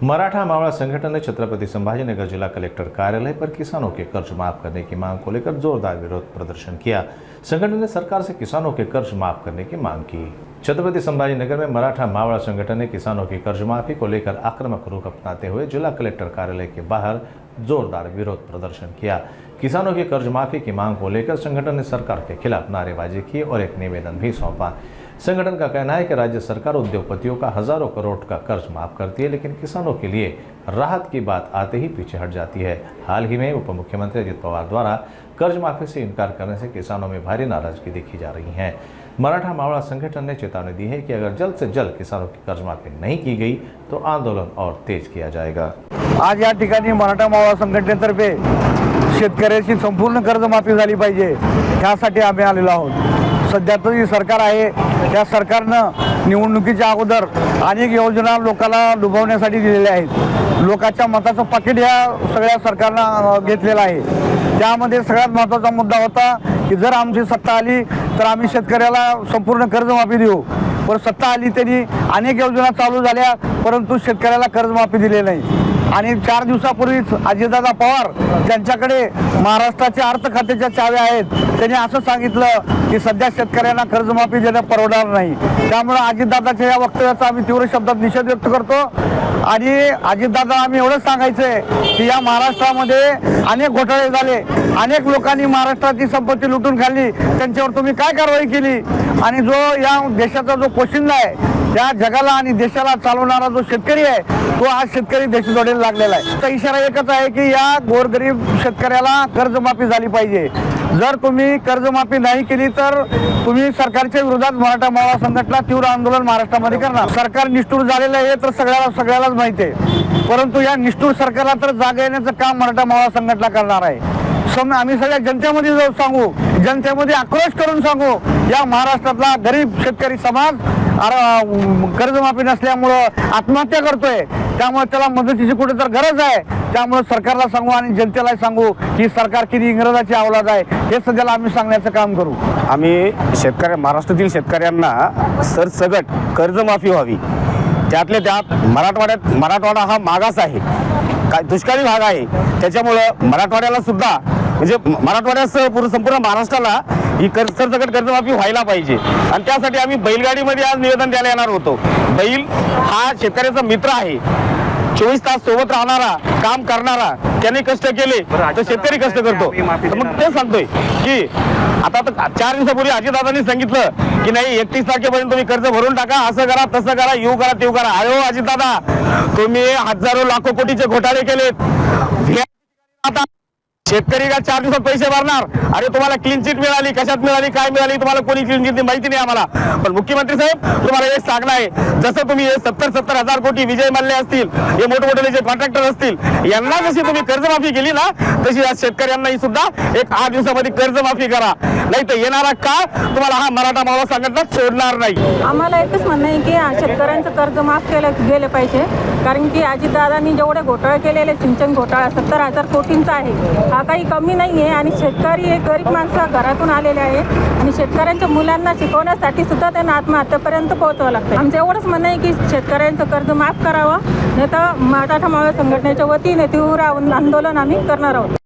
मराठा मावड़ा संगठन ने छत्रपति संभाजीनगर जिला कलेक्टर कार्यालय पर किसानों के कर्ज माफ करने की मांग को लेकर जोरदार विरोध प्रदर्शन किया। संगठन ने सरकार से किसानों के कर्ज माफ करने की मांग की। छत्रपति संभाजीनगर में मराठा मावड़ा संगठन ने किसानों की कर्ज माफी को लेकर आक्रामक रुख अपनाते हुए जिला कलेक्टर कार्यालय के बाहर जोरदार विरोध प्रदर्शन किया। किसानों की कर्ज माफी की मांग को लेकर संगठन ने सरकार के खिलाफ नारेबाजी की और एक निवेदन भी सौंपा। संगठन का कहना है कि राज्य सरकार उद्योगपतियों का हजारों करोड़ का कर्ज माफ करती है, लेकिन किसानों के लिए राहत की बात आते ही पीछे हट जाती है। हाल ही में उप मुख्यमंत्री अजित पवार द्वारा कर्ज माफी से इनकार करने से किसानों में भारी नाराजगी देखी जा रही है। मराठा मावड़ा संगठन ने चेतावनी दी है कि अगर जल्द से जल्द किसानों की कर्ज माफी नहीं की गई तो आंदोलन और तेज किया जाएगा। आज या ठिकाणी मराठा मावळा संघटनेतर्फे शेतकऱ्याची संपूर्ण कर्जमाफी झाली पाहिजे यासाठी आम्ही आलेलो आहोत। सध्याचं जी सरकार आहे त्या सरकारनं निवडणुकीच्या अगोदर अनेक योजना लोकांना डुबवण्यासाठी दिलेल्या आहेत। लोकांच्या मताचं पाकिट या सगळ्या सरकारनं घेतलेलं आहे। त्यामध्ये सगळ्यात महत्त्वाचा मुद्दा होता की जर आमची सत्ता आली तर आम्ही शेतकऱ्याला संपूर्ण कर्जमाफी देऊ। पण सत्ता आली त्यांनी अनेक योजना चालू झाल्या परंतु शेतकऱ्याला कर्जमाफी दिली नाही। आणि 4 दिवसापूर्वीच अजितदादा पवार ज्यांच्याकडे महाराष्ट्राच्या अर्थ खात्याच्या चाव्या आहेत त्यांनी असं सांगितलं की सध्या शेतकऱ्यांना कर्जमाफी देणं परवडणार नाही। त्यामुळे अजितदादाच्या या वक्तव्याचा आम्ही तीव्र शब्दात निषेध व्यक्त करतो। आणि अजितदादा आम्ही एवढंच सांगायचंय की या महाराष्ट्रामध्ये अनेक घोटाळे झाले, अनेक लोकांनी महाराष्ट्राची संपत्ती लुटून खाल्ली, त्यांच्यावर तुम्ही काय कारवाई केली? आणि जो या देशाचा जो पोशिंदा आहे त्या जगाला आणि देशाला चालवणारा जो शेतकरी आहे तो आज शेतकरी देशोधडीला लागलेला आहे। त्याचा इशारा एकच आहे की या गोरगरीब शेतकऱ्याला कर्जमाफी झाली पाहिजे। जर तुम्ही कर्जमाफी नाही केली तर तुम्ही सरकारच्या विरोधात मराठा मावळा संघटना तीव्र आंदोलन महाराष्ट्रामध्ये करणार। सरकार निष्ठुर झालेलं आहे तर सगळ्यालाच माहिती आहे, परंतु या निष्ठुर सरकारला तर जागा येण्याचं काम मराठा मावळा संघटना करणार आहे। आम्ही सगळ्या जनतेमध्ये जाऊन सांगू, जनतेमध्ये आक्रोश करून सांगू या महाराष्ट्रातला गरीब शेतकरी समाज कर्जमाफी नसल्यामुळं आत्महत्या करतोय, त्यामुळे त्याला मदतीची कुठे तर गरज आहे। त्यामुळे सरकारला सांगू आणि जनतेला सांगू की सरकार किती इंग्रजाची अवलाद आहे हे सध्याला आम्ही सांगण्याचं काम करू। आम्ही महाराष्ट्रातील शेतकऱ्यांना सरसगट कर्जमाफी व्हावी। त्यातल्या त्यात मराठवाडा हा मागास आहे, काय दुष्काळी भाग आहे, त्याच्यामुळं मराठवाड्याला सुद्धा म्हणजे मराठवाड्यासह संपूर्ण महाराष्ट्राला ही सरसकट कर्जमाफी व्हायला पाहिजे। आणि त्यासाठी आम्ही बैलगाडीमध्ये आज निवेदन द्यायला येणार होतो। बैल हा शेतकऱ्याचा मित्र आहे, 24 तास सोबत राहणारा, काम करणारा, त्याने कष्ट केले तर शेतकरी कष्ट करतो। मग ते सांगतोय की आता 4 दिवसापूर्वी अजितदादांनी सांगितलं की नाही 31 तारखेपर्यंत तुम्ही कर्ज भरून टाका, असं करा तसं करा, येऊ करा तेऊ करा। अरे हो अजितदादा, तुम्ही हजारो लाखो कोटीचे घोटाळे केलेत। आता शेतकरी का 4 दिवसात पैसे भरणार? अरे तुम्हाला क्लीन चिट मिळाली, कशात मिळाली, काय मिळाली, तुम्हाला कोणी क्लीन चिट माहिती नाही आम्हाला। पण मुख्यमंत्री साहेब तुम्हाला एक सांगणं आहे, जसं तुम्ही 70 हजार कोटी विजय मल्ले असतील, हे मोठमोठे जे कॉन्ट्रॅक्टर असतील, यांना जशी तुम्ही कर्जमाफी केली ना तशी या शेतकऱ्यांनाही सुद्धा एक 8 दिवसामध्ये कर्जमाफी करा, नाही तर येणारा काळ तुम्हाला हा मराठा मावळा संघटना सोडणार नाही। आम्हाला एकच म्हणणं आहे की शेतकऱ्यांचं कर्ज माफ गेले पाहिजे, कारण की अजितदादांनी जेवढे घोटाळे केलेले सिंचन घोटाळा 70,000 कोटींचा आहे, हा काही कमी नाही आहे। आणि शेतकरी हे गरीब माणसं घरातून आलेले आहे आणि शेतकऱ्यांच्या मुलांना शिकवण्यासाठी सुद्धा त्यांना आत्महत्येपर्यंत पोहोचावं लागतं। आमचं एवढंच म्हणणं आहे की शेतकऱ्यांचं कर्ज माफ करावं, नाही तर मराठा मावळा संघटनेच्या वतीने तीव्र आंदोलन आम्ही करणार आहोत।